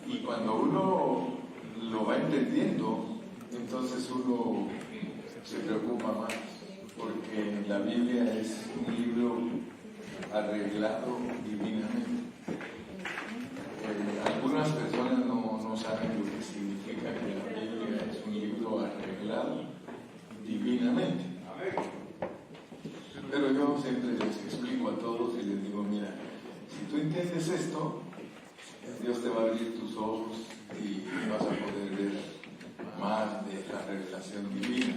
Y cuando uno lo va entendiendo, entonces uno se preocupa más, porque la Biblia es un libro arreglado divinamente. Algunas personas no saben lo que significa que la Biblia es un libro arreglado divinamente. Pero yo siempre les explico a todos y les digo, mira, si tú entiendes esto, Dios te va a abrir tus ojos y vas a poder ver más de la revelación divina.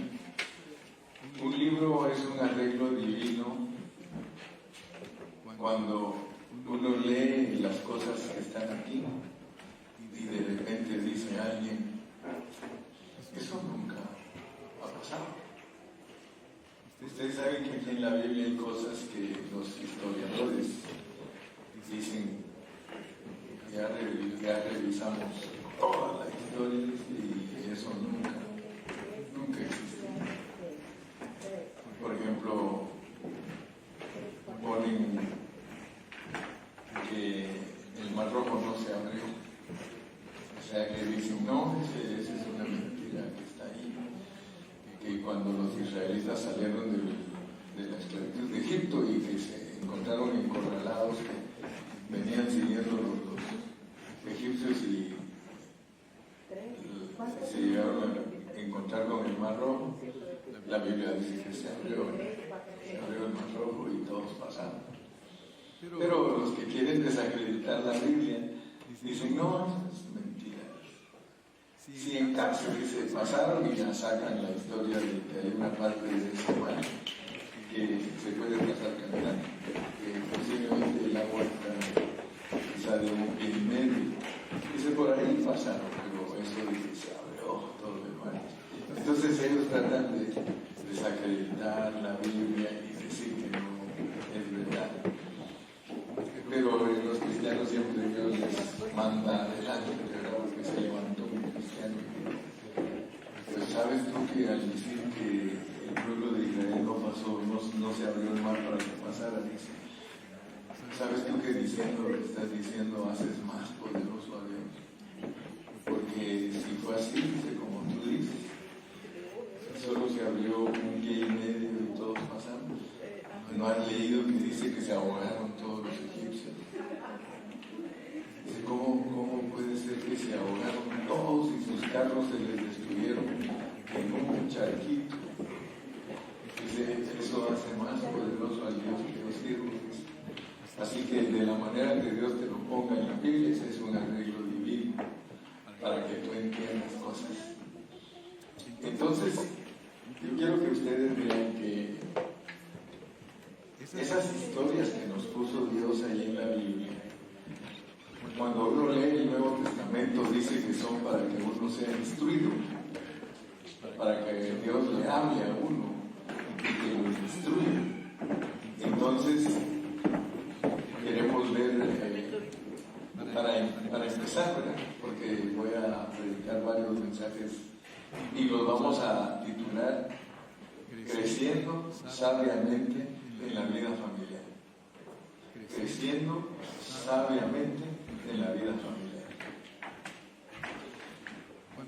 Un libro es un arreglo divino cuando uno lee las cosas que están aquí y de repente dice alguien, eso nunca ha pasado. Ustedes saben que aquí en la Biblia hay cosas que los historiadores dicen, ya revisamos toda la historia y eso nunca existió. Por ejemplo, ponen que el Mar Rojo no se abrió, o sea que dicen, no, esa es una mentira que está ahí, que cuando los israelitas salieron de la esclavitud de Egipto y que se encontraron encorralados, que venían siguiendo los egipcios y se llegaron a encontrar con el Mar Rojo, la Biblia dice que se abrió el Mar Rojo y todos pasaron. Pero los que quieren desacreditar la Biblia dicen, no, eso es mentira. Si en caso que se pasaron y ya sacan la historia de que hay una parte de ese mar que se puede pasar caminando, que posiblemente el agua está quizá de un pie y medio. Dice, por ahí pasaron, pero eso dice, se abrió todo el mar. Entonces ellos tratan de desacreditar la Biblia y decir que no es verdad. Pero los cristianos siempre Dios les manda adelante, ¿verdad? Porque se levantó un cristiano. Pues sabes tú que al decir que el pueblo de Israel no se abrió el mar para que pasara, dice, sabes tú que diciendo lo que estás diciendo haces más poderoso a Dios. Porque si fue así, dice, como tú dices, solo se abrió un pie y medio y todos pasamos. ¿No han leído que dice que se ahogaron todos los egipcios? Dice, ¿cómo puede ser que se ahogaron todos y sus carros se les destruyeron en un charquito? Dice, eso hace más poderoso al Dios que yo sirvo. Así que de la manera que Dios te lo ponga en la Biblia, ese es un arreglo divino para que tú entiendas cosas. Entonces, yo quiero que ustedes vean que esas historias que nos puso Dios ahí en la Biblia, cuando uno lee el Nuevo Testamento, dice que son para que uno sea instruido, para que Dios le hable a uno y que lo instruya. Entonces, queremos ver, para empezar, ¿verdad? Porque voy a predicar varios mensajes y los vamos a titular Creciendo sabiamente en la vida familiar. Creciendo sabiamente en la vida familiar.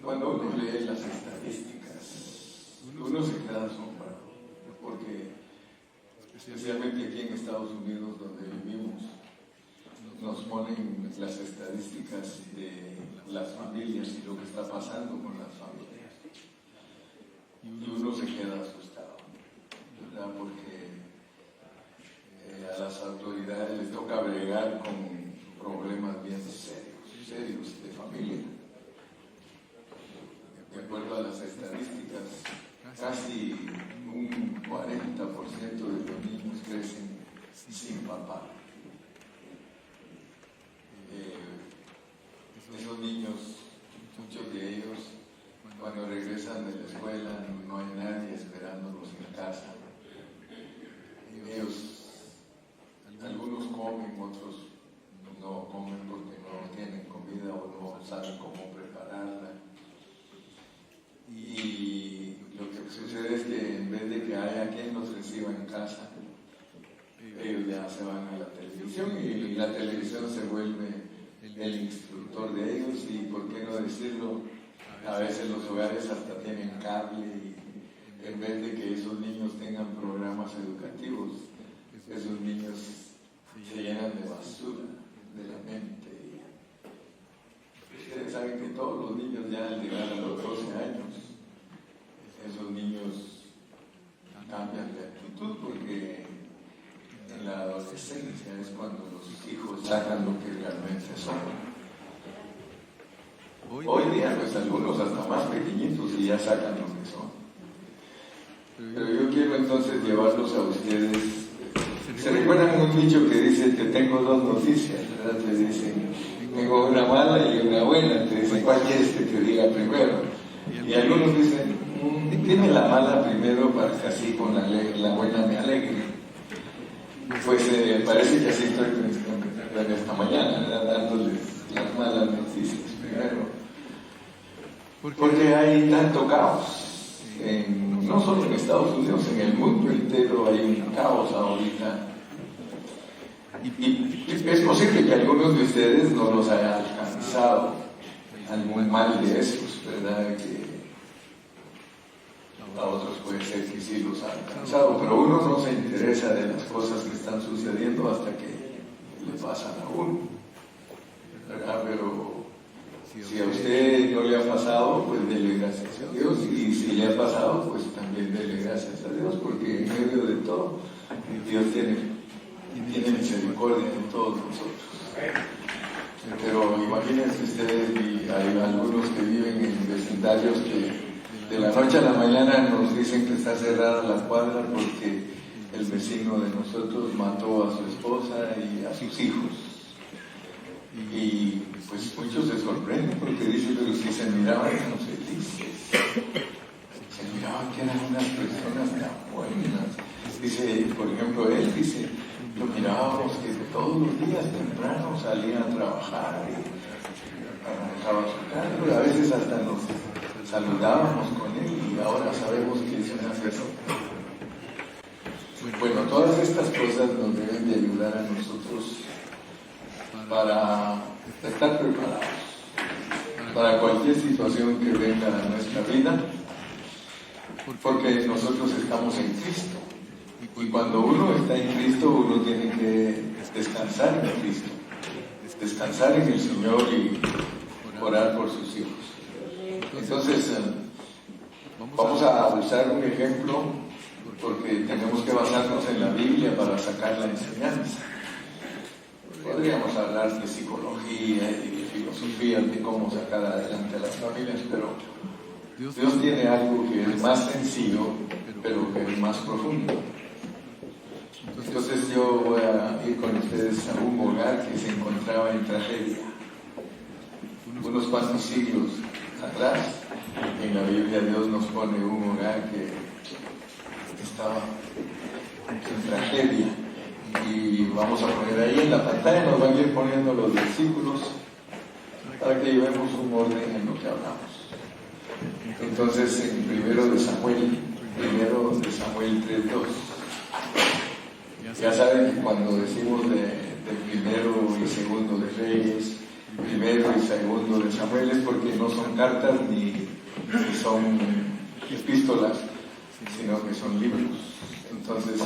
Cuando uno lee las estadísticas, uno se queda asombrado, porque especialmente aquí en Estados Unidos, donde vivimos, nos ponen las estadísticas de las familias y lo que está pasando con las familias. Y uno se queda asustado, ¿verdad? Porque a las autoridades les toca bregar con problemas bien serios de familia. De acuerdo a las estadísticas, casi un 40% de los niños crecen sin papá. Esos niños, muchos de ellos, cuando regresan de la escuela, no hay nadie esperándolos en casa. Ellos, algunos comen, otros no comen porque no tienen comida o no saben cómo prepararla. Y lo que sucede es que en vez de que haya quien los reciba en casa, ellos ya se van a la televisión y la televisión se vuelve el instructor de ellos y, por qué no decirlo, a veces los hogares hasta tienen cable y en vez de que esos niños tengan programas educativos, esos niños se llenan de basura de la mente. Ustedes saben que todos los niños ya al llegar a los 12 años, esos niños cambian de actitud porque en la adolescencia es cuando los hijos sacan lo que realmente son. Hoy día pues algunos hasta más pequeñitos y ya sacan lo que son. Pero yo quiero entonces llevarlos a ustedes. ¿Se recuerdan un dicho que dice: te tengo dos noticias, ¿verdad? Te dicen, tengo una mala y una buena. Te dicen, ¿cuál quieres que te diga primero? Y algunos dicen, dime la mala primero para que así con la buena me alegre. Pues parece que así estoy en esta mañana, ¿verdad? Dándoles las malas noticias primero. Porque hay tanto caos, no solo en Estados Unidos, en el mundo entero hay un caos ahorita. Y es posible que algunos de ustedes no los haya alcanzado algún mal de esos, ¿verdad? Que a otros puede ser que sí los ha alcanzado, pero uno no se interesa de las cosas que están sucediendo hasta que le pasan a uno, ¿verdad? Pero si a usted no le ha pasado, pues dele gracias a Dios, y si le ha pasado, pues también dele gracias a Dios, porque en medio de todo, Dios tiene misericordia de todos nosotros. Pero imagínense ustedes, y hay algunos que viven en vecindarios que de la noche a la mañana nos dicen que está cerrada la cuadra porque el vecino de nosotros mató a su esposa y a sus hijos. Y pues muchos se sorprenden porque dicen, pero si se miraban tan felices, se miraban que eran unas personas tan buenas. Dice, por ejemplo, él dice, lo mirábamos que todos los días temprano salía a trabajar y arrancaba su carro, a veces hasta nos saludábamos con él y ahora sabemos que es una persona. Bueno, todas estas cosas nos deben de ayudar a nosotros para estar preparados para cualquier situación que venga a nuestra vida, porque nosotros estamos en Cristo. Y cuando uno está en Cristo, uno tiene que descansar en Cristo, descansar en el Señor y orar por sus hijos. Entonces, vamos a usar un ejemplo, porque tenemos que basarnos en la Biblia para sacar la enseñanza. Podríamos hablar de psicología y de filosofía, de cómo sacar adelante a las familias, pero Dios tiene algo que es más sencillo, pero que es más profundo. Entonces yo voy a ir con ustedes a un hogar que se encontraba en tragedia. Unos cuantos siglos atrás, en la Biblia Dios nos pone un hogar que estaba en tragedia. Y vamos a poner ahí en la pantalla, nos van a ir poniendo los versículos para que llevemos un orden en lo que hablamos. Entonces, en primero de Samuel 3:2. Ya saben que cuando decimos de primero y segundo de Reyes, primero y segundo de Samuel, es porque no son cartas ni son epístolas, sino que son libros. Entonces,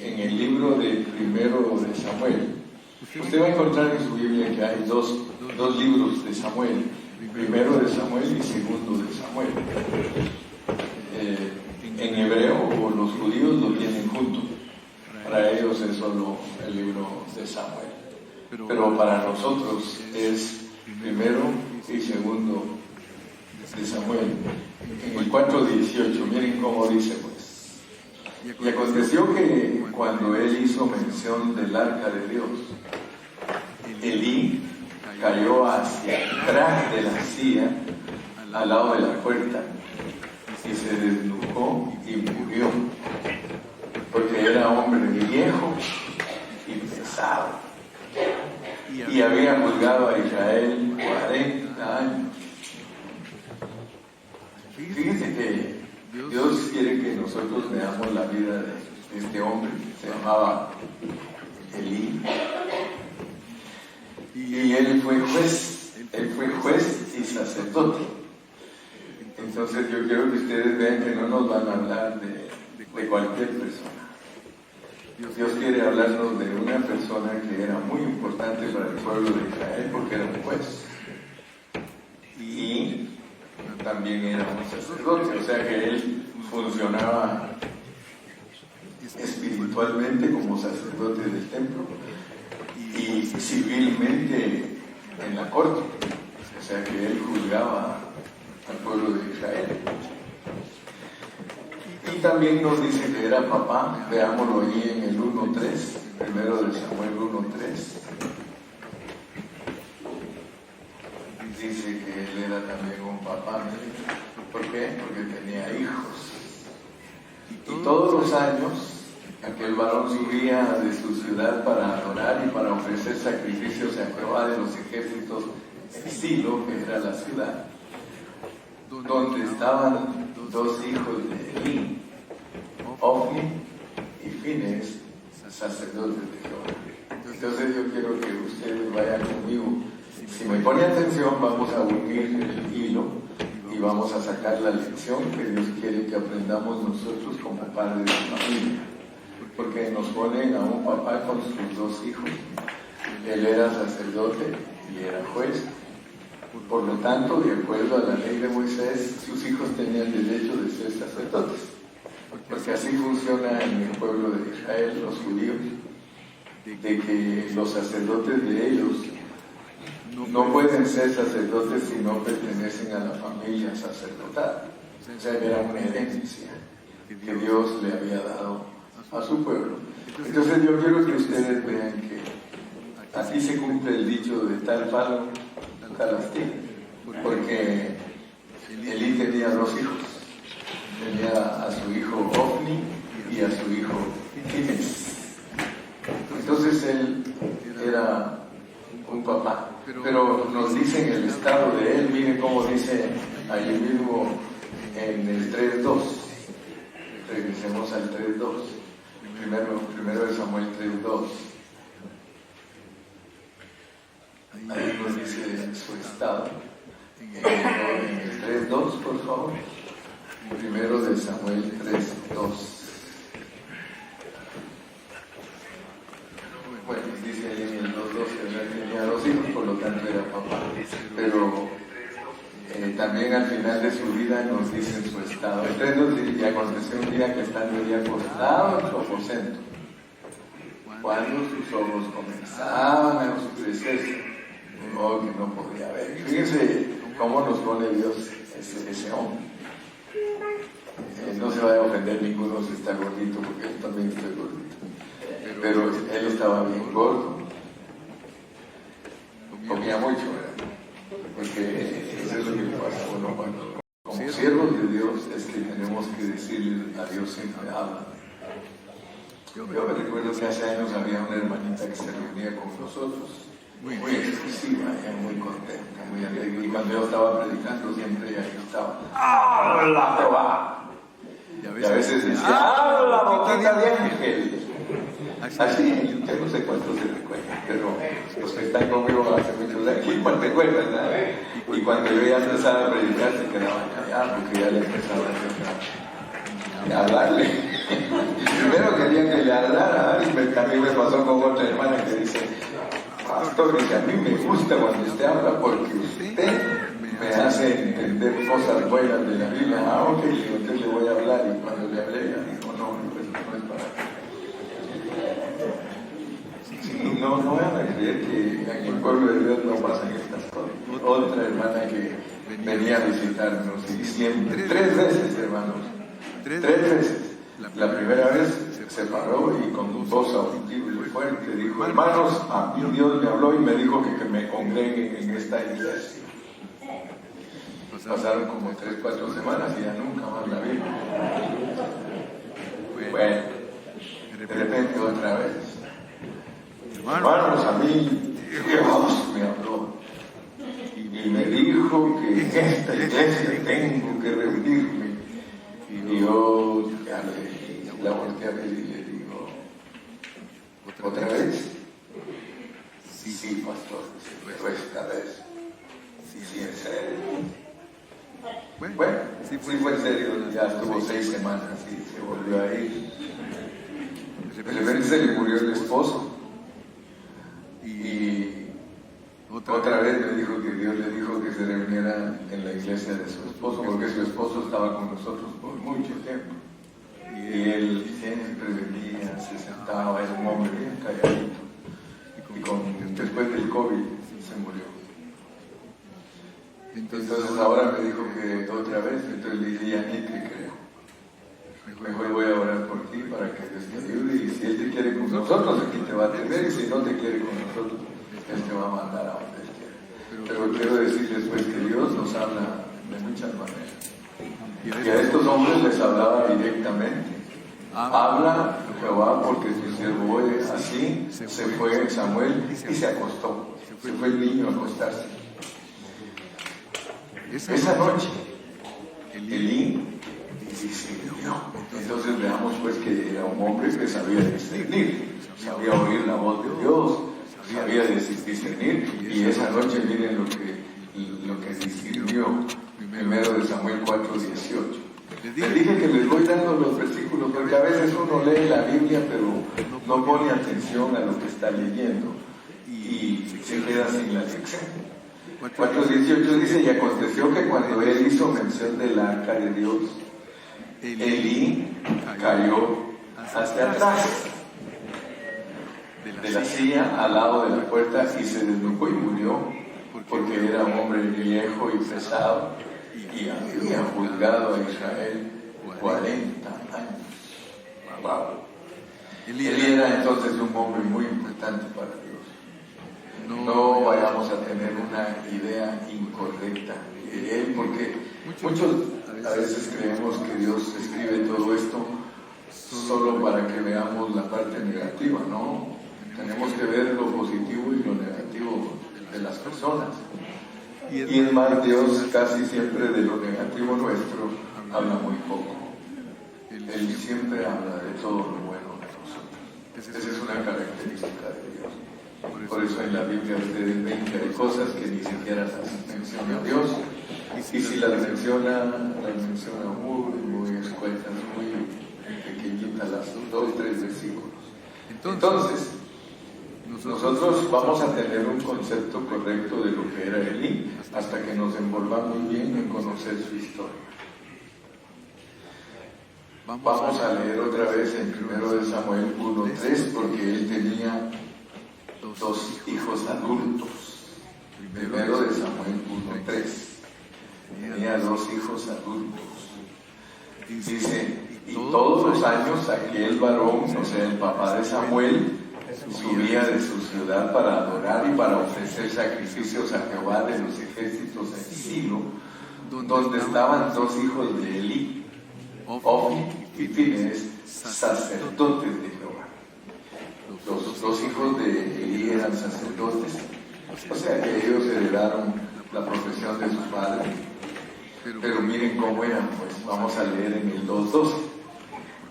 en el libro de primero de Samuel, usted va a encontrar en su Biblia que hay dos libros de Samuel, primero de Samuel y segundo de Samuel. En hebreo, o los judíos lo tienen junto. Para ellos es solo el libro de Samuel. Pero para nosotros es primero y segundo de Samuel. En el 4:18, miren cómo dice pues. Y aconteció que cuando él hizo mención del arca de Dios, Elí cayó hacia atrás de la silla, al lado de la puerta, y se desnudó y murió, porque era hombre viejo y pesado, y había juzgado a Israel 40 años. Fíjense que Dios quiere que nosotros veamos la vida de este hombre, se llamaba Elí. y él fue juez y sacerdote. Entonces yo quiero que ustedes vean que no nos van a hablar de cualquier persona. Dios quiere hablarnos de una persona que era muy importante para el pueblo de Israel porque era un juez y también era un sacerdote, o sea que él funcionaba espiritualmente como sacerdote del templo y civilmente en la corte, o sea que él juzgaba al pueblo de Israel. Y también nos dice que era papá, veámoslo allí en el 1.3, primero de Samuel 1.3. Dice que él era también un papá. ¿Por qué? Porque tenía hijos. Y todos los años, aquel varón subía de su ciudad para adorar y para ofrecer sacrificios a Jehová de los ejércitos en Silo, que era la ciudad, donde estaban dos hijos de Elí, Ofni y Fines, sacerdotes de Jehová. Entonces yo quiero que ustedes vayan conmigo. Si me pone atención, vamos a unir el hilo y vamos a sacar la lección que Dios quiere que aprendamos nosotros como padres de familia. Porque nos ponen a un papá con sus dos hijos. Él era sacerdote y era juez. Por lo tanto, de acuerdo a la ley de Moisés, sus hijos tenían derecho de ser sacerdotes. Porque así funciona en el pueblo de Israel, los judíos, de que los sacerdotes de ellos no pueden ser sacerdotes si no pertenecen a la familia sacerdotal. O sea, era una herencia que Dios le había dado a su pueblo. Entonces yo quiero que ustedes vean que así se cumple el dicho de tal palo, tal astilla, porque Elí tenía dos hijos. Tenía a su hijo Ofni y a su hijo Fines. Entonces él era un papá, pero nos dicen el estado de él. Miren cómo dice allí mismo en el 3.2. Regresemos al 3.2. Primero de Samuel 3.2. Ahí nos dice su estado. En el 3.2, por favor. Primero de Samuel 3.2. Bueno, dice ahí en el 2.2 que él tenía dos hijos, por lo tanto era papá. Pero también al final de su vida nos dicen su estado. El 3.2 dice: y aconteció un día que estando allí acostado en su aposento, cuando sus ojos comenzaban a oscurecerse, de modo que no podía ver. Fíjense cómo nos pone Dios ese hombre. No se vaya a ofender ninguno si está gordito, porque yo también estoy gordito. Pero él estaba bien gordo. Comía mucho, ¿verdad? Porque eso es lo que le pasa a uno cuando, como siervos de Dios, es que tenemos que decirle a Dios siempre habla. Yo me recuerdo que hace años había una hermanita que se reunía con nosotros, muy expresiva, muy contenta, muy alegre. Y cuando yo estaba predicando, siempre ella estaba: ¡habla, Jehová! Y a veces decía: ¡habla, boquita de ángel! Así, yo no sé cuántos se recuerdan, pero los que están conmigo hace muchos años, ¿quién te acuerdas, no? Y cuando yo ya empezaba a predicar, se quedaban callados, porque ya le empezaba a hablarle. Primero querían que le hablara, y también me pasó con otra hermana que dice: pastor, dice, a mí me gusta cuando usted habla porque usted me hace entender cosas buenas de la Biblia. Ok, entonces le voy a hablar. Y cuando le hablé, ella dijo: no, pues no es para ti. Sí, no van a creer que en el pueblo de Dios no pasan estas cosas. Otra hermana que venía a visitarnos y siempre, 3 veces, hermanos, 3 veces. La primera vez se paró y con voz audible y fuerte dijo: hermanos, a mí Dios me habló y me dijo que me congreguen en esta iglesia. Pasaron como 3-4 semanas y ya nunca más la vi. Bueno, de repente otra vez: hermanos, a mí Dios me habló y me dijo que en esta iglesia tengo que reunirme. Y yo la volteé a ver y le digo: ¿otra vez? Sí, pastor. Sí fue en serio, ya estuvo 6 semanas y se volvió a ir. De repente se le murió el esposo. Y otra vez me dijo que Dios le dijo que se reuniera en la iglesia de su esposo, porque su esposo estaba con nosotros por mucho tiempo. Y él siempre venía, se sentaba, era un hombre bien calladito. Y después del COVID se murió. Entonces ahora me dijo que otra vez, entonces le dije, ya ni te creo. Mejor voy a orar por ti para que Dios te ayude, y si Él te quiere con nosotros, aquí te va a tener, y si no te quiere con nosotros, Él te va a mandar a donde Él quiere. Pero quiero decirles pues que Dios nos habla de muchas maneras. Y a estos hombres les hablaba directamente. Habla Jehová porque tu siervo oye. Así se fue Samuel y se acostó. Se fue el niño a acostarse. Esa noche, Elí discernió. Entonces veamos pues que era un hombre que sabía discernir, sabía oír la voz de Dios, sabía discernir, y esa noche miren lo que discernió. Primero de Samuel 4:18. Les dije que les voy dando los versículos porque a veces uno lee la Biblia pero no pone atención a lo que está leyendo y se queda sin la lección. 4:18 dice: y aconteció que cuando él hizo mención del arca de Dios, Elí cayó hacia atrás de la silla al lado de la puerta y se desnucó y murió, porque era un hombre viejo y pesado y había juzgado a Israel 40 años. Wow. Elí era entonces un hombre muy importante para Dios. No vayamos a tener una idea incorrecta de él, porque muchos a veces creemos que Dios escribe todo esto solo para que veamos la parte negativa, ¿no? Tenemos que ver lo positivo y lo negativo de las personas. Y es más, Dios casi siempre de lo negativo nuestro habla muy poco. Él siempre habla de todo lo bueno de nosotros. Esa es una característica de Dios. Por eso en la Biblia ustedes ven que hay cosas que ni siquiera las menciona Dios, y si las menciona muy escuetas, muy pequeñitas, las 2 o 3 versículos. Entonces, nosotros vamos a tener un concepto correcto de lo que era Elí hasta que nos envolvamos bien en conocer su historia. Vamos a leer otra vez en 1 Samuel 1:3, porque él tenía 2 hijos adultos. 1 Samuel 1:3. Tenía 2 hijos adultos. Dice: y todos los años aquel varón, o sea, el papá de Samuel, subía de su ciudad para adorar y para ofrecer sacrificios a Jehová de los ejércitos en Silo, donde estaban 2 hijos de Elí, Ofni y Finees, sacerdotes de Jehová. Los 2 hijos de Elí eran sacerdotes, o sea que ellos heredaron la profesión de su padre. Pero miren cómo eran, pues vamos a leer en el 2:12,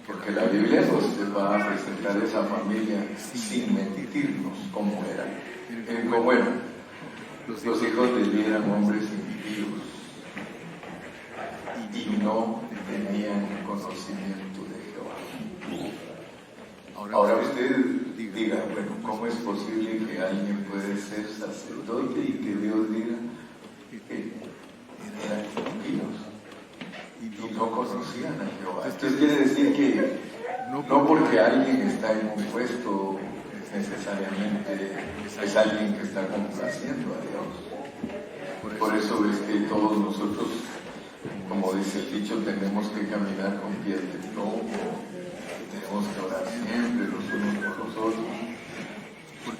porque la Biblia nos va a presentar esa familia sin mentirnos cómo eran. Miren cómo eran. Los hijos de Elí eran hombres impíos y no tenían conocimiento de Jehová. Ahora usted diga, bueno, ¿cómo es posible que alguien puede ser sacerdote y que Dios diga que eran impíos y no conocían a Jehová? Esto quiere decir que no porque alguien está en un puesto necesariamente es alguien que está complaciendo a Dios. Por eso es que todos nosotros, como dice el dicho, tenemos que caminar con pies de lobo, tenemos que orar siempre los unos por los otros,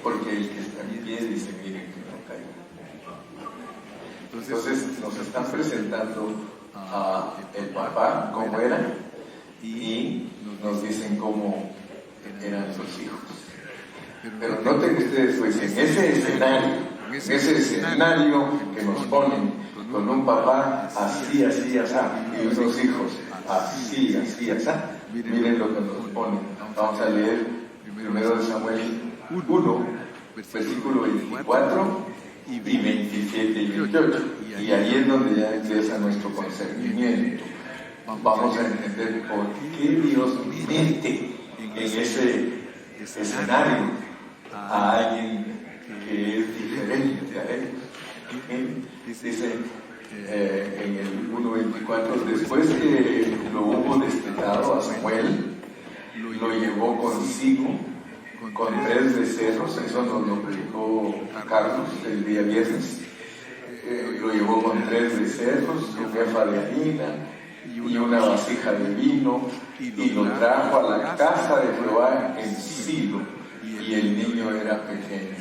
porque el que está en pie dice: miren que no caiga. Entonces nos están presentando a el papá cómo era y nos dicen cómo eran sus hijos. Pero noten ustedes, pues en ese escenario que nos ponen con un papá así, así, así, y unos hijos así, así, así, miren lo que nos ponen. Vamos a leer 1 Samuel 1, versículo 24 y 27 y 28. Y ahí es donde ya empieza nuestro concernimiento. vamos a entender por qué Dios mete en ese escenario a alguien que es diferente a él. Dice en el 1:24, después que lo hubo destetado a Samuel, lo llevó consigo con 3 becerros, eso nos lo predicó Carlos el día viernes. Lo llevó con 3 becerros, un efa de harina y una vasija de vino, y lo trajo a la casa de Jehová en Silo, y el niño era pequeño.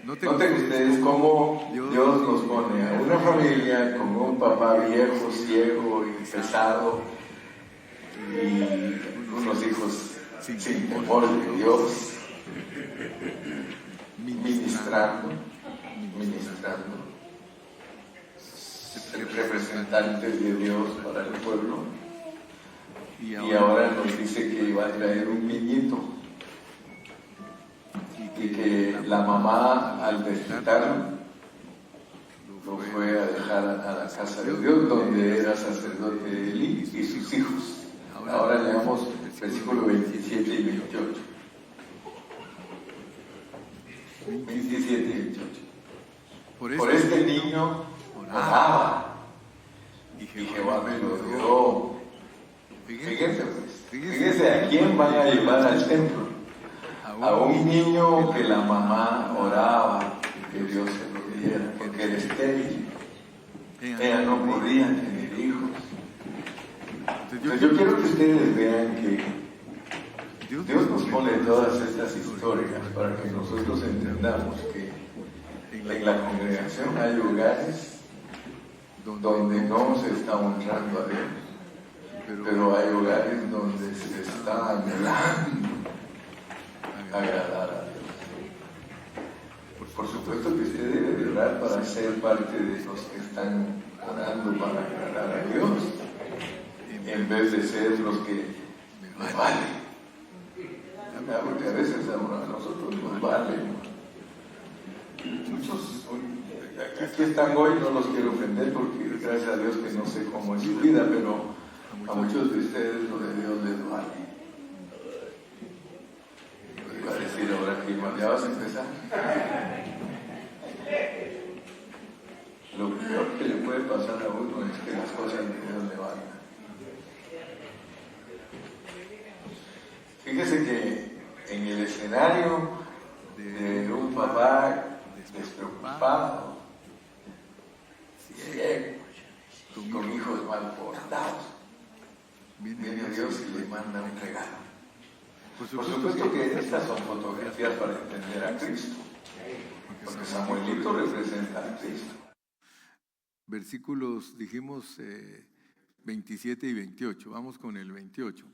Noten ustedes cómo Dios nos pone a una familia con un papá viejo, ciego y pesado, y unos hijos sin temor de Dios, ministrando, representantes de Dios para el pueblo, y ahora nos dice que va a traer un niñito, y que la mamá al destetarlo lo fue a dejar a la casa de Dios, donde era sacerdote Elí y sus hijos. Ahora leamos versículos 27 y 28. 27 y 28. Por este niño oraba, y Jehová me lo dio. Fíjense a quién van a llevar al templo. A un niño que la mamá oraba que Dios se lo diera, porque era estéril. Ella no podía tener hijos. Entonces yo quiero que ustedes vean que Dios nos pone todas estas historias para que nosotros entendamos que en la congregación hay lugares donde no se está honrando a Dios, pero hay lugares donde se está anhelando agradar a Dios. Por supuesto que usted debe de orar para ser parte de los que están orando para agradar a Dios, en vez de ser los que me valen. Porque a veces a nosotros nos valen. Muchos, aquí están hoy, no los quiero ofender porque gracias a Dios que no sé cómo es su vida, pero a muchos de ustedes lo de Dios les vale. Iba a decir ahora que ya vas a empezar. Lo peor que le puede pasar a uno es que las cosas de Dios le valgan. Fíjese que en el escenario de un papá despreocupado, ciego, con hijos mal portados, viene Dios y le manda un regalo. Por supuesto que estas son fotografías para entender a Cristo, porque Samuelito representa a Cristo. Versículos, dijimos 27 y 28, vamos con el 28.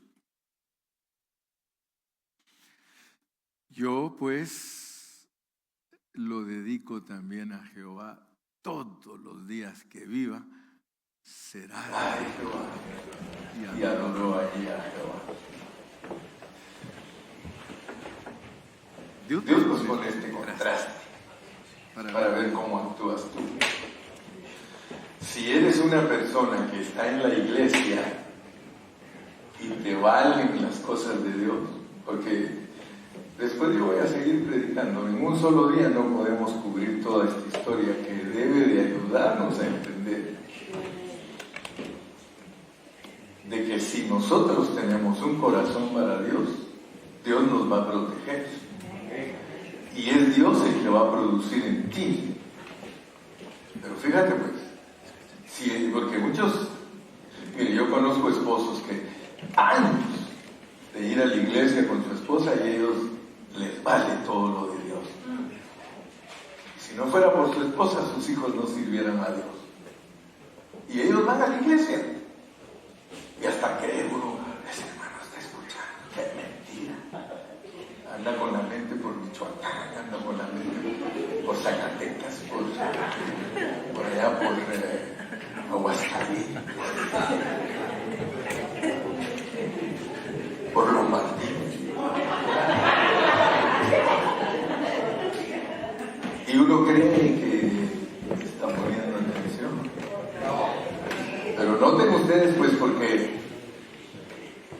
Yo pues lo dedico también a Jehová todos los días que viva, será de Jehová. Y adoró allí a Jehová. Dios nos pone este contraste para ver cómo actúas tú. Si eres una persona que está en la iglesia y te valen las cosas de Dios, porque después yo voy a seguir predicando. En un solo día no podemos cubrir toda esta historia que debe de ayudarnos a entender de que si nosotros tenemos un corazón para Dios, Dios nos va a proteger. Y es Dios el que va a producir en ti. Pero fíjate pues, porque muchos, mire, yo conozco esposos que años de ir a la iglesia con su esposa y ellos les vale todo lo de Dios. Si no fuera por su esposa, sus hijos no sirvieran a Dios. Y ellos van a la iglesia. Y hasta que uno, ese hermano está escuchando, qué mentira. Anda con la mente por Michoacán, anda con la mente por Zacatecas, por allá por Aguascalientes, por Lombardía. Y uno cree que está poniendo atención. Pero noten ustedes, pues, porque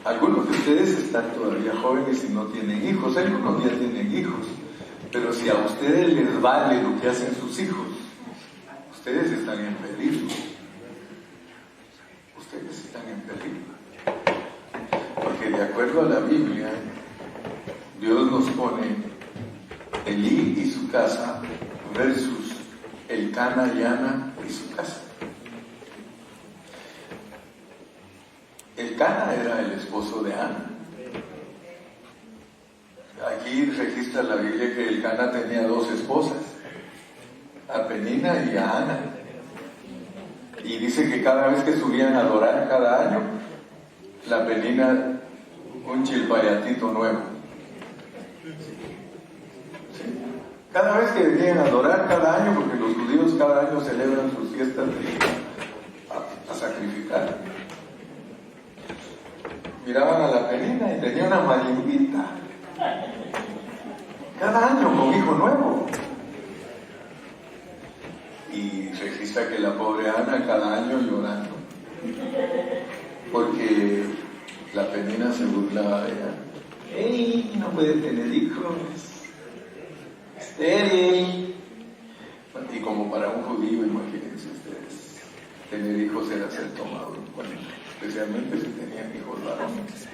algunos de ustedes están todavía jóvenes y no tienen hijos, algunos ya tienen hijos, pero si a ustedes les vale lo que hacen sus hijos, ustedes están en peligro. Ustedes están en peligro. Porque de acuerdo a la Biblia, Dios nos pone Elí y su casa versus Elcana y Ana y su casa. Elcana era el esposo de Ana. Aquí registra la Biblia que Elcana tenía 2 esposas, a Penina y a Ana. Y dice que cada vez que subían a adorar cada año, la Penina un chilpayatito nuevo. ¿Sí? Cada vez que venían a adorar cada año, porque los judíos cada año celebran sus fiestas a sacrificar. Miraban a la Penina y tenía una marimbita. Cada año con hijo nuevo. Y registra que la pobre Ana cada año llorando. Porque la Penina se burlaba de ella. ¡Ey! No puede tener hijos. Estéril. Y como para un judío, imagínense ustedes, tener hijos era ser tomado en cuenta, especialmente si tenían hijos varones.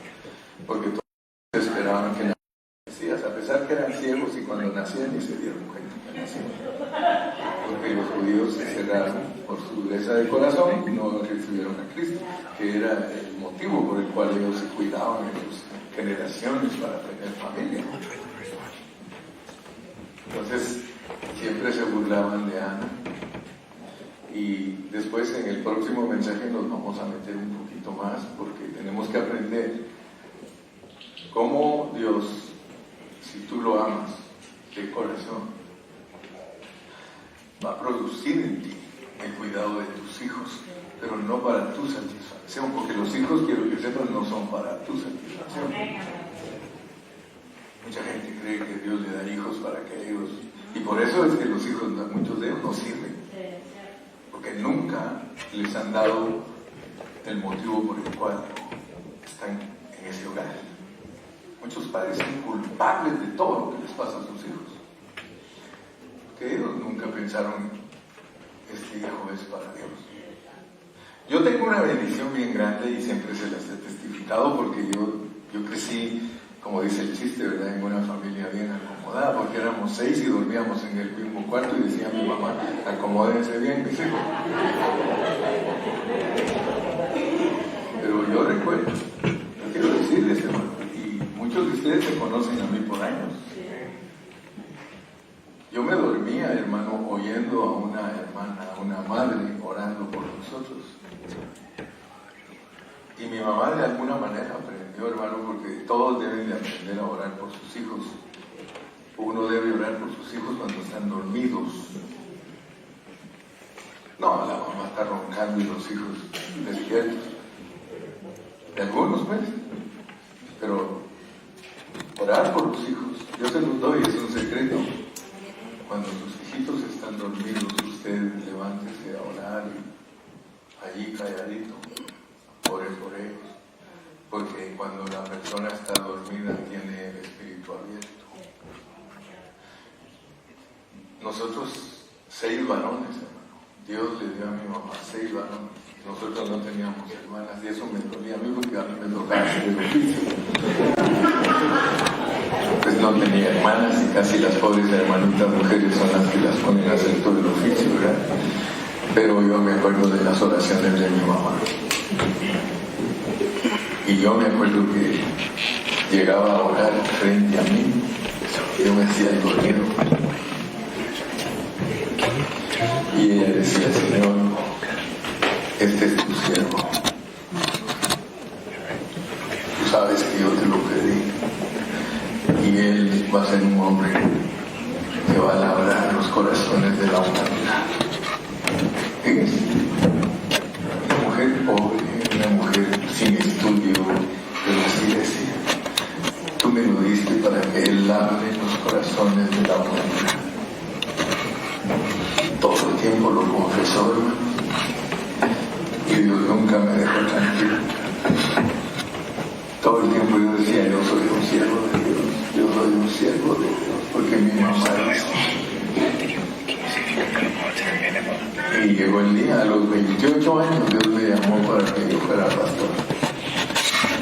Porque todos esperaban que nacieran, a pesar que eran ciegos y cuando nacían ni se dieron cuenta que nacían. Porque los judíos se cerraron por su dureza de corazón y no recibieron a Cristo, que era el motivo por el cual ellos se cuidaban en sus generaciones para tener familia. Entonces, siempre se burlaban de Ana. Y después en el próximo mensaje nos vamos a meter un poquito más, porque tenemos que aprender cómo Dios, si tú lo amas de corazón, va a producir en ti el cuidado de tus hijos, pero no para tu satisfacción, porque los hijos, quiero que sepan, no son para tu satisfacción. Mucha gente cree que Dios le da hijos para que ellos... Y por eso es que los hijos, muchos de ellos no sirven, porque nunca les han dado el motivo por el cual están en ese hogar. Muchos padres son culpables de todo lo que les pasa a sus hijos, porque ellos nunca pensaron, este hijo es para Dios. Yo tengo una bendición bien grande y siempre se las he testificado, porque yo crecí, como dice el chiste, ¿verdad?, en una familia bien acomodada, porque éramos 6 y dormíamos en el mismo cuarto y decía mi mamá, acomódense bien mis hijos. Pero yo recuerdo, yo quiero decirles, hermano, y muchos de ustedes se conocen a mí por años. Yo me dormía, hermano, oyendo a una hermana, a una madre orando por nosotros. Y mi mamá de alguna manera aprendió, hermano, porque todos deben de aprender a orar por sus hijos. Uno debe orar por sus hijos cuando están dormidos. No, la mamá está roncando y los hijos despiertos. De algunos, pues. Pero orar por los hijos, yo se los doy, es un secreto. Cuando sus hijitos están dormidos, usted levántese a orar y allí calladito, ore por ellos. Porque cuando la persona está dormida tiene el espíritu abierto. Nosotros 6 varones, hermano. Dios le dio a mi mamá 6 varones. Nosotros no teníamos hermanas y eso me dolía a mí porque a mí me tocaba hacer el oficio. Pues no tenía hermanas y casi las pobres hermanitas mujeres son las que las ponen a hacer todo el oficio, ¿verdad? Pero yo me acuerdo de las oraciones de mi mamá. Y yo me acuerdo que llegaba a orar frente a mí, yo me hacía el dormido. Y ella decía, Señor, este es tu siervo. Tú sabes que yo te lo pedí. Y él va a ser un hombre que va a labrar los corazones de la humanidad. Fíjense, una mujer pobre, una mujer sin estudio, pero así decía, tú me lo diste para que él lave los corazones de la humanidad. Todo el tiempo lo confesó, hermano. y Dios nunca me dejó tranquilo. Todo el tiempo yo decía, yo soy un siervo de Dios, yo soy un siervo de Dios, porque mi mamá dice. Y llegó el día, a los 28 años, Dios me llamó para que yo fuera pastor.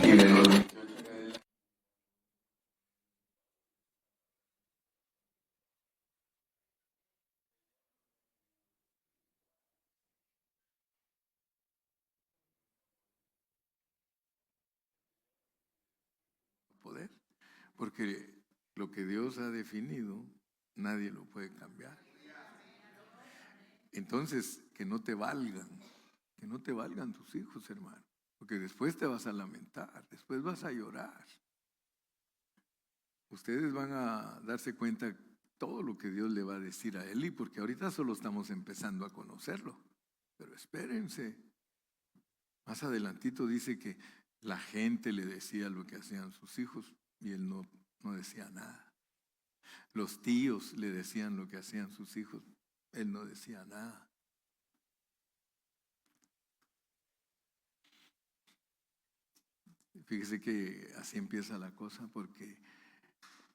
Y de los 28 en adelante, poder, porque lo que Dios ha definido, nadie lo puede cambiar. Entonces, que no te valgan tus hijos, hermano, porque después te vas a lamentar, después vas a llorar. Ustedes van a darse cuenta todo lo que Dios le va a decir a Eli, porque ahorita solo estamos empezando a conocerlo, pero espérense. Más adelantito dice que la gente le decía lo que hacían sus hijos y él no decía nada. Los tíos le decían lo que hacían sus hijos, él no decía nada. Fíjese que así empieza la cosa, porque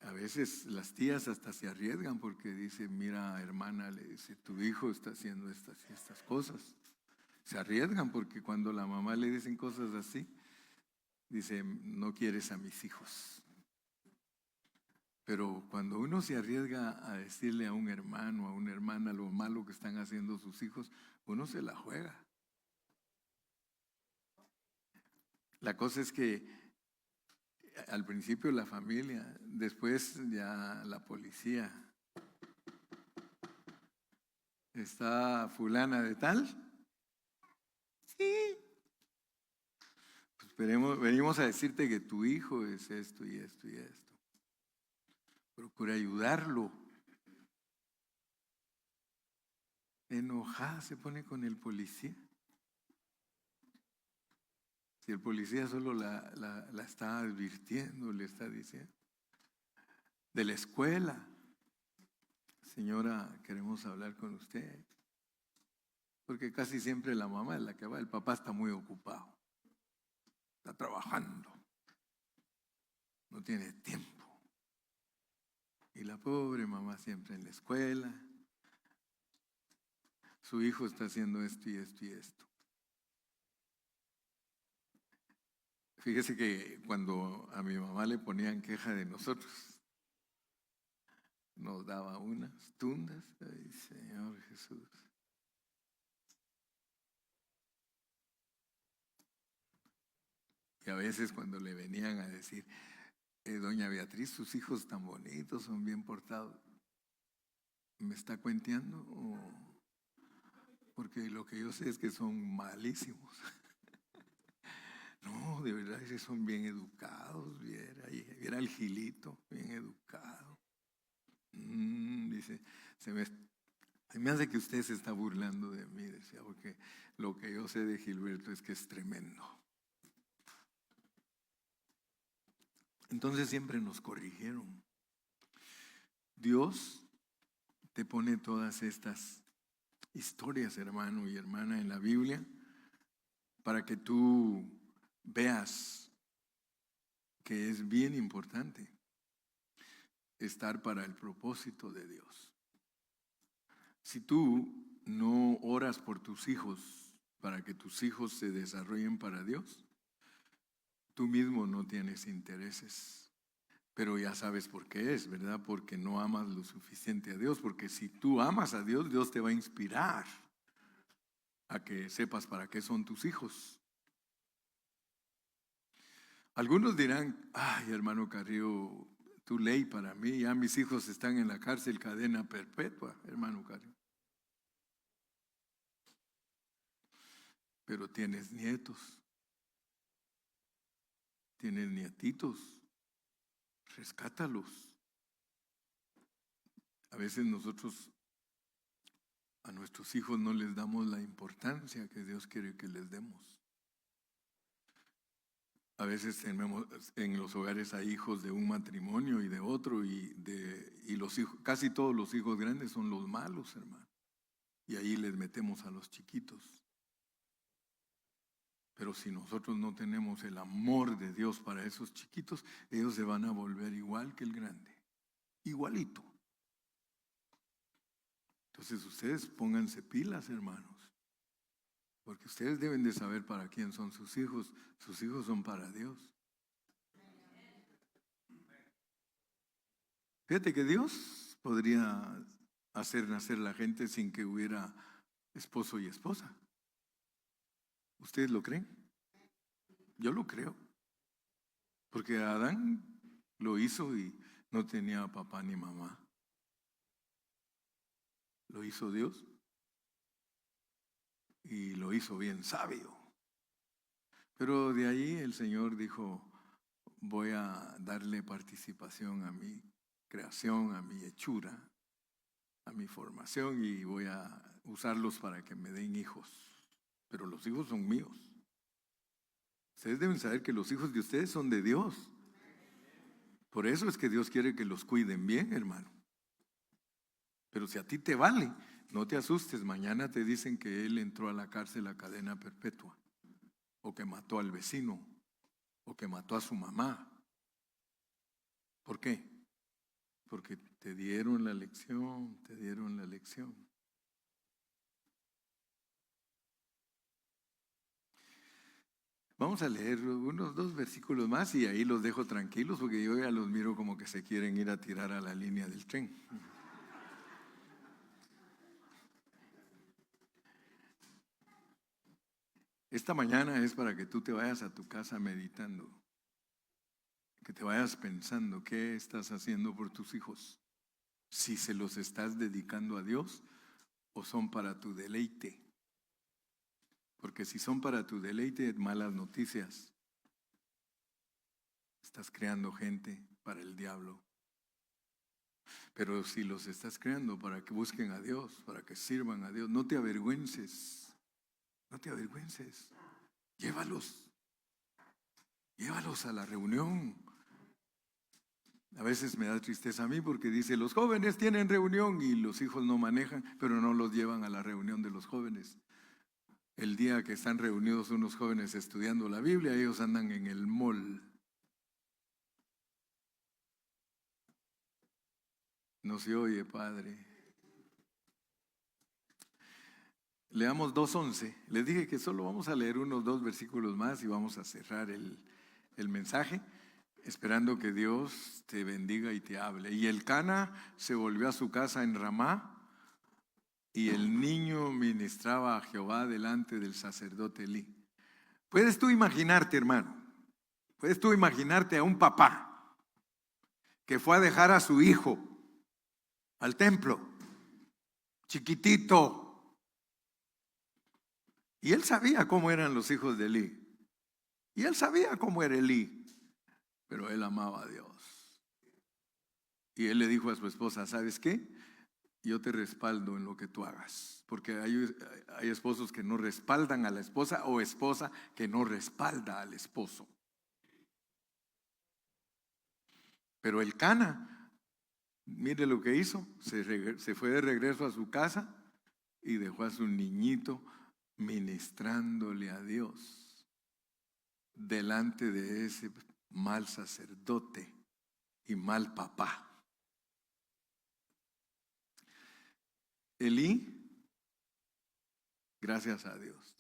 a veces las tías hasta se arriesgan porque dice, mira hermana, le dice, tu hijo está haciendo estas y estas cosas. Se arriesgan porque cuando la mamá le dicen cosas así, dice, no quieres a mis hijos. Pero cuando uno se arriesga a decirle a un hermano, a una hermana lo malo que están haciendo sus hijos, uno se la juega. La cosa es que al principio la familia, después ya la policía. ¿Está fulana de tal? Sí. Pues venimos a decirte que tu hijo es esto y esto y esto. Procura ayudarlo. Enojada se pone con el policía. Si el policía solo la está advirtiendo, le está diciendo. De la escuela. Señora, queremos hablar con usted. Porque casi siempre la mamá es la que va, el papá está muy ocupado. Está trabajando. No tiene tiempo. Y la pobre mamá siempre en la escuela. Su hijo está haciendo esto y esto y esto. Fíjese que cuando a mi mamá le ponían queja de nosotros, nos daba unas tundas. Ay, Señor Jesús. Y a veces cuando le venían a decir, doña Beatriz, sus hijos tan bonitos, son bien portados, ¿me está cuenteando? Porque lo que yo sé es que son malísimos. No, de verdad que son bien educados, viera el Gilito, bien educado. Dice, se me hace que usted se está burlando de mí, decía, porque lo que yo sé de Gilberto es que es tremendo. Entonces siempre nos corrigieron. Dios te pone todas estas historias, hermano y hermana, en la Biblia, para que tú veas que es bien importante estar para el propósito de Dios. Si tú no oras por tus hijos para que tus hijos se desarrollen para Dios, tú mismo no tienes intereses. Pero ya sabes por qué es, ¿verdad? Porque no amas lo suficiente a Dios. Porque si tú amas a Dios, Dios te va a inspirar a que sepas para qué son tus hijos. Algunos dirán, ay, hermano Carrillo, tu ley para mí, ya mis hijos están en la cárcel, cadena perpetua, hermano Carrillo. Pero tienes nietos, tienes nietitos, rescátalos. A veces nosotros a nuestros hijos no les damos la importancia que Dios quiere que les demos. A veces tenemos en los hogares hay hijos de un matrimonio y de otro y los hijos, casi todos los hijos grandes son los malos, hermano. Y ahí les metemos a los chiquitos. Pero si nosotros no tenemos el amor de Dios para esos chiquitos, ellos se van a volver igual que el grande. Igualito. Entonces ustedes pónganse pilas, hermanos. Porque ustedes deben de saber para quién son sus hijos. Sus hijos son para Dios. Fíjate que Dios podría hacer nacer la gente sin que hubiera esposo y esposa. ¿Ustedes lo creen? Yo lo creo. Porque Adán lo hizo y no tenía papá ni mamá. Lo hizo Dios y lo hizo bien sabio. Pero de ahí el Señor dijo, voy a darle participación a mi creación, a mi hechura, a mi formación y voy a usarlos para que me den hijos. Pero los hijos son míos. Ustedes deben saber que los hijos de ustedes son de Dios. Por eso es que Dios quiere que los cuiden bien, hermano. Pero si a ti te vale, no te asustes. Mañana te dicen que él entró a la cárcel a cadena perpetua. O que mató al vecino. O que mató a su mamá. ¿Por qué? Porque te dieron la lección, te dieron la lección. Vamos a leer unos 2 versículos más y ahí los dejo tranquilos porque yo ya los miro como que se quieren ir a tirar a la línea del tren. Esta mañana es para que tú te vayas a tu casa meditando, que te vayas pensando qué estás haciendo por tus hijos, si se los estás dedicando a Dios o son para tu deleite. Porque si son para tu deleite, malas noticias. Estás creando gente para el diablo. Pero si los estás creando para que busquen a Dios, para que sirvan a Dios, no te avergüences. No te avergüences. Llévalos a la reunión. A veces me da tristeza a mí porque dice, los jóvenes tienen reunión y los hijos no manejan, pero no los llevan a la reunión de los jóvenes. El día que están reunidos unos jóvenes estudiando la Biblia, ellos andan en el mall. No se oye, Padre. Leamos 2:11. Les dije que solo vamos a leer unos 2 versículos más y vamos a cerrar el mensaje, esperando que Dios te bendiga y te hable. Y Elcana se volvió a su casa en Ramá, y el niño ministraba a Jehová delante del sacerdote Elí. ¿Puedes tú imaginarte, hermano? ¿Puedes tú imaginarte a un papá que fue a dejar a su hijo al templo, chiquitito? Y él sabía cómo eran los hijos de Elí. Y él sabía cómo era Elí. Pero él amaba a Dios. Y él le dijo a su esposa, ¿sabes qué? Yo te respaldo en lo que tú hagas. Porque hay esposos que no respaldan a la esposa o esposa que no respalda al esposo. Pero Elcana, mire lo que hizo. Se fue de regreso a su casa y dejó a su niñito ministrándole a Dios delante de ese mal sacerdote y mal papá. Elí, gracias a Dios,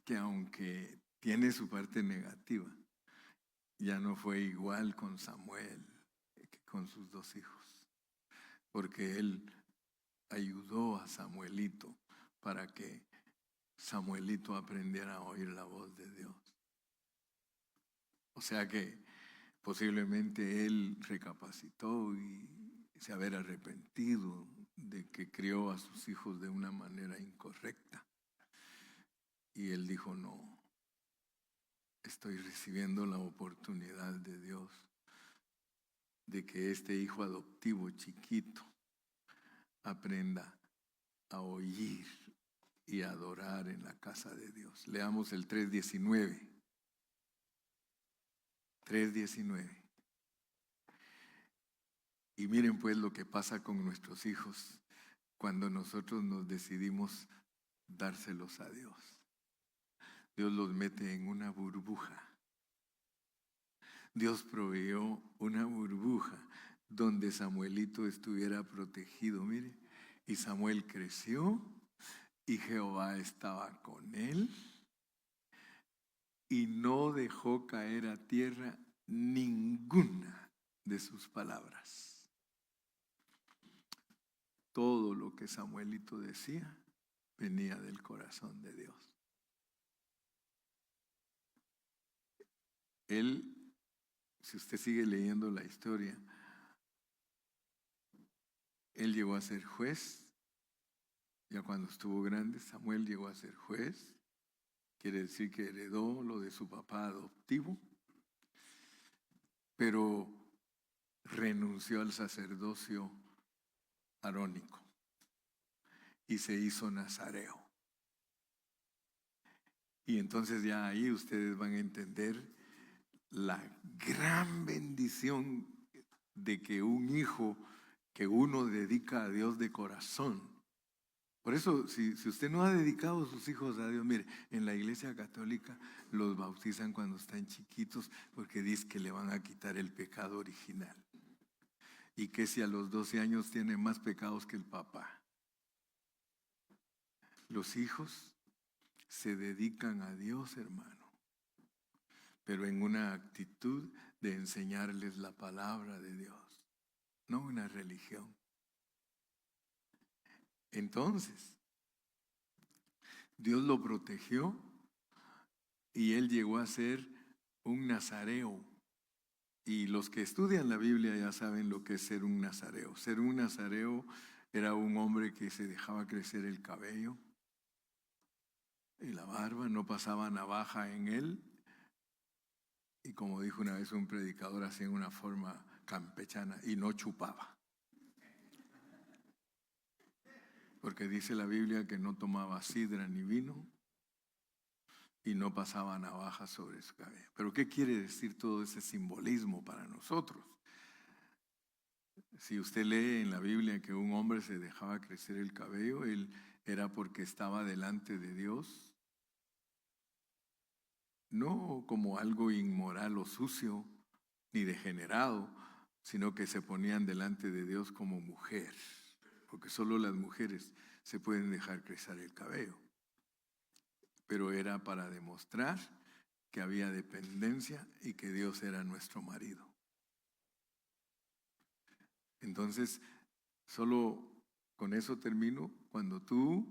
que aunque tiene su parte negativa, ya no fue igual con Samuel que con sus 2 hijos, porque él ayudó a Samuelito para que Samuelito aprendiera a oír la voz de Dios. O sea que posiblemente él recapacitó y se haber arrepentido de que crió a sus hijos de una manera incorrecta. Y él dijo, no, estoy recibiendo la oportunidad de Dios de que este hijo adoptivo chiquito aprenda a oír y a adorar en la casa de Dios. Leamos el 3:19. 3:19. Y miren pues lo que pasa con nuestros hijos cuando nosotros nos decidimos dárselos a Dios. Dios los mete en una burbuja. Dios proveyó una burbuja donde Samuelito estuviera protegido, mire. Y Samuel creció y Jehová estaba con él y no dejó caer a tierra ninguna de sus palabras. Todo lo que Samuelito decía venía del corazón de Dios. Él, si usted sigue leyendo la historia, él llegó a ser juez. Ya cuando estuvo grande, Samuel llegó a ser juez. Quiere decir que heredó lo de su papá adoptivo, pero renunció al sacerdocio arónico y se hizo nazareo. Y entonces ya ahí ustedes van a entender la gran bendición de que un hijo que uno dedica a Dios de corazón. Por eso, si usted no ha dedicado a sus hijos a Dios, mire, en la iglesia católica los bautizan cuando están chiquitos porque dicen que le van a quitar el pecado original. Y que si a los 12 años tiene más pecados que el papá. Los hijos se dedican a Dios, hermano, pero en una actitud de enseñarles la palabra de Dios, no una religión. Entonces, Dios lo protegió y él llegó a ser un nazareo. Y los que estudian la Biblia ya saben lo que es ser un nazareo. Ser un nazareo era un hombre que se dejaba crecer el cabello y la barba, no pasaba navaja en él. Y como dijo una vez un predicador así en una forma campechana, y no chupaba. Porque dice la Biblia que no tomaba sidra ni vino y no pasaba navaja sobre su cabello. Pero ¿qué quiere decir todo ese simbolismo para nosotros? Si usted lee en la Biblia que un hombre se dejaba crecer el cabello, él era porque estaba delante de Dios, no como algo inmoral o sucio ni degenerado, sino que se ponían delante de Dios como mujer, porque solo las mujeres se pueden dejar crecer el cabello. Pero era para demostrar que había dependencia y que Dios era nuestro marido. Entonces, solo con eso termino. Cuando tú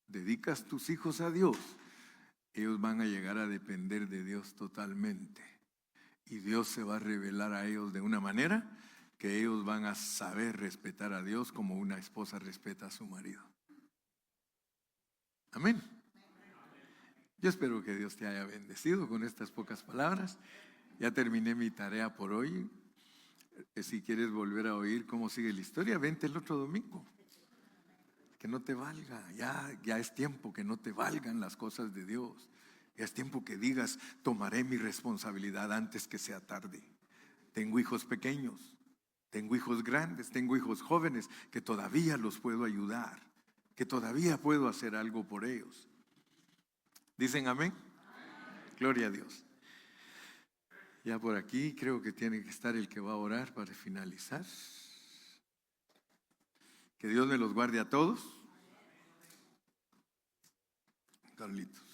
dedicas tus hijos a Dios, ellos van a llegar a depender de Dios totalmente. Y Dios se va a revelar a ellos de una manera que ellos van a saber respetar a Dios como una esposa respeta a su marido. Amén. Yo espero que Dios te haya bendecido con estas pocas palabras. Ya terminé mi tarea por hoy. Si quieres volver a oír cómo sigue la historia, vente el otro domingo. Que no te valga, ya es tiempo que no te valgan las cosas de Dios. Ya es tiempo que digas, tomaré mi responsabilidad antes que sea tarde. Tengo hijos pequeños, tengo hijos grandes, tengo hijos jóvenes que todavía los puedo ayudar, que todavía puedo hacer algo por ellos. ¿Dicen amén? Gloria a Dios. Ya por aquí creo que tiene que estar el que va a orar para finalizar. Que Dios me los guarde a todos. Carlitos.